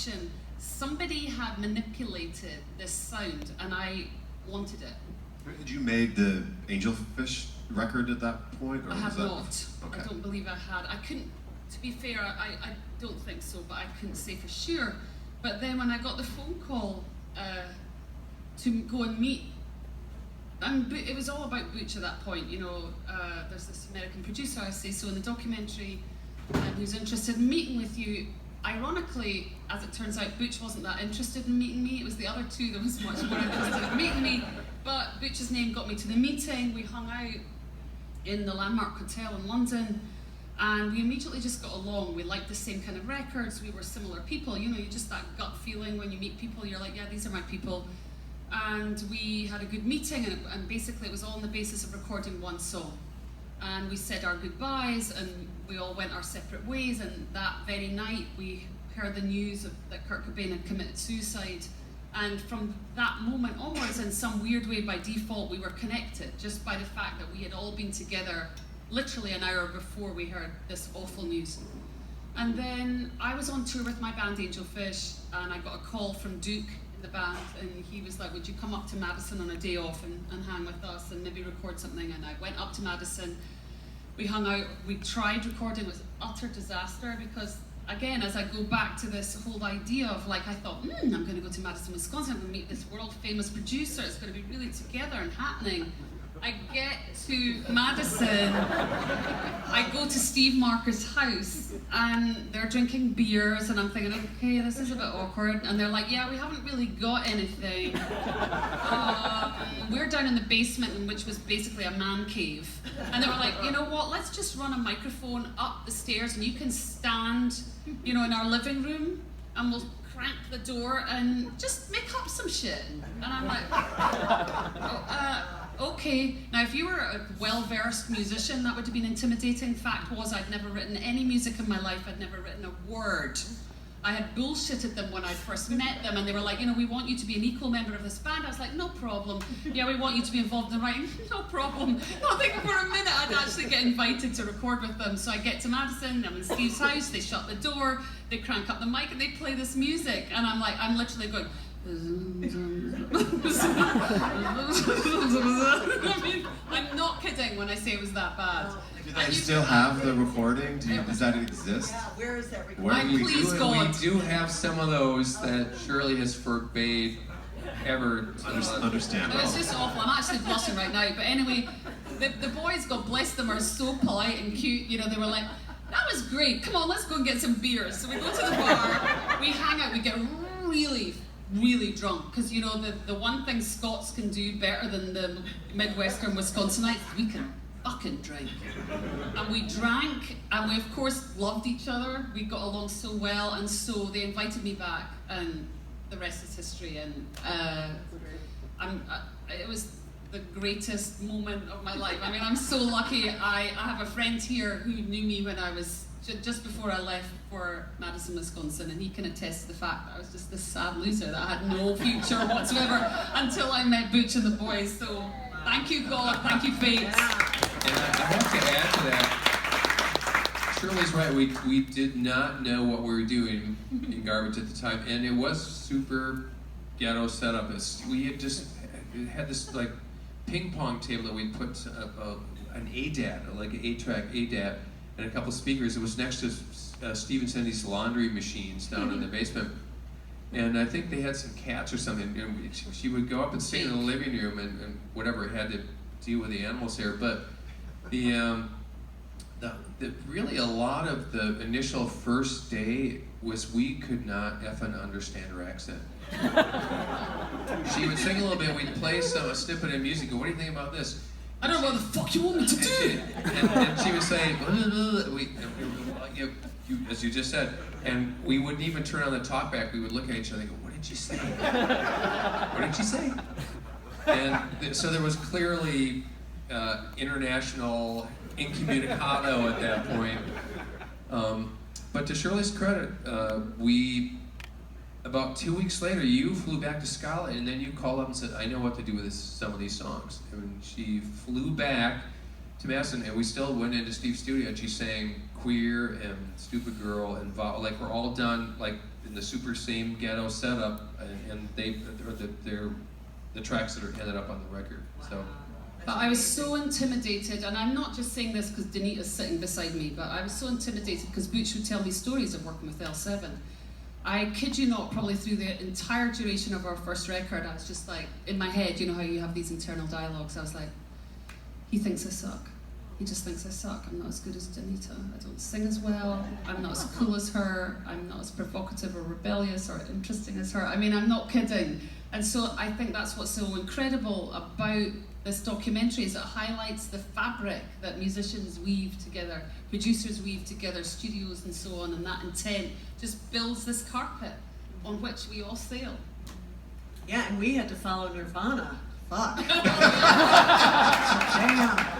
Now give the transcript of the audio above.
production, somebody had manipulated this sound, and I wanted it. Had you made the Angelfish record at that point? Or I have not. Okay. I don't believe I had. I couldn't, to be fair, I don't think so, but I couldn't say for sure. But then when I got the phone call to go and meet, and it was all about Butch at that point, you know, there's this American producer, I say so in the documentary, who's interested in meeting with you. Ironically, as it turns out, Butch wasn't that interested in meeting me. It was the other two that was much more interested in meeting me. But Butch's name got me to the meeting. We hung out in the Landmark Hotel in London, and we immediately just got along. We liked the same kind of records. We were similar people. You know, you just that gut feeling when you meet people. You're like, yeah, these are my people. And we had a good meeting, and basically it was all on the basis of recording one song. And we said our goodbyes, and we all went our separate ways. And that very night, we heard the news that Kurt Cobain had committed suicide. And from that moment onwards, in some weird way, by default, we were connected, just by the fact that we had all been together literally an hour before we heard this awful news. And then I was on tour with my band Angelfish, and I got a call from Duke in the band, and he was like, would you come up to Madison on a day off and hang with us and maybe record something? And I went up to Madison, we hung out, we tried recording, it was an utter disaster because, again, as I go back to this whole idea of like, I thought, I'm going to go to Madison, Wisconsin, I'm going to meet this world famous producer, it's going to be really together and happening. I get to Madison, I go to Steve Marker's house, and they're drinking beers, and I'm thinking, okay, this is a bit awkward, and they're like, yeah, we haven't really got anything. We're down in the basement, which was basically a man cave, and they were like, you know what, let's just run a microphone up the stairs, and you can stand, you know, in our living room, and we'll crank the door and just make up some shit. And I'm like, okay. Now, if you were a well-versed musician, that would have been intimidating. Fact was, I'd never written any music in my life. I'd never written a word. I had bullshitted them when I first met them, and they were like, you know, we want you to be an equal member of this band. I was like, no problem. Yeah, we want you to be involved in the writing. No problem. Not thinking for a minute I'd actually get invited to record with them. So I get to Madison, I'm in Steve's house, they shut the door, they crank up the mic, and they play this music. And I'm like, I'm literally going, I mean, I'm not kidding when I say it was that bad. Do they still have the recording? Does that exist? Yeah, where is that recording? God. We do have some of those that Shirley has forbade ever. Understandable. It's just awful. I'm actually blushing right now. But anyway, the boys, God bless them, are so polite and cute. You know, they were like, that was great. Come on, let's go and get some beers. So we go to the bar, we hang out, we get really drunk, because you know the one thing Scots can do better than the Midwestern Wisconsinites, we can fucking drink. And we drank, and we of course loved each other. We got along so well, and so they invited me back, and the rest is history. And it was the greatest moment of my life. I mean, I'm so lucky. I have a friend here who knew me when I was just before I left for Madison, Wisconsin, and he can attest to the fact that I was just this sad loser that I had no future whatsoever until I met Butch and the boys. So thank you, God, thank you, fate. And I have to add to that, Shirley's right, we did not know what we were doing in Garbage at the time, and it was super ghetto setup. We had just had this like ping pong table that we put an ADAT, like an 8-track ADAT, and a couple speakers. It was next to Steve and Cindy's laundry machines down in the basement. And I think they had some cats or something. And she would go up and stay in the living room and whatever, had to deal with the animals there. But the really a lot of the initial first day was we could not effing understand her accent. She would sing a little bit, we'd play a snippet of music, and what do you think about this? I don't know what the fuck you want me to do. And she would say, as you just said, and we wouldn't even turn on the talkback. We would look at each other and go, what did she say? What did she say? And so there was clearly international incommunicado at that point. But to Shirley's credit, about 2 weeks later, you flew back to Scotland, and then you called up and said, I know what to do with some of these songs. And she flew back to Madison, and we still went into Steve's studio, and she sang Queer and Stupid Girl and like we're all done, like in the super same ghetto setup, and the tracks that are ended up on the record. So. But I was so intimidated, and I'm not just saying this because Danita's sitting beside me, but I was so intimidated because Butch would tell me stories of working with L7. I kid you not, probably through the entire duration of our first record, I was just like, in my head, you know how you have these internal dialogues, I was like, he thinks I suck. He just thinks I suck. I'm not as good as Danita. I don't sing as well. I'm not as cool as her. I'm not as provocative or rebellious or interesting as her. I mean, I'm not kidding. And so I think that's what's so incredible about this documentary, is it highlights the fabric that musicians weave together, producers weave together, studios and so on, and that intent just builds this carpet on which we all sail. Yeah, and we had to follow Nirvana. Fuck. Damn.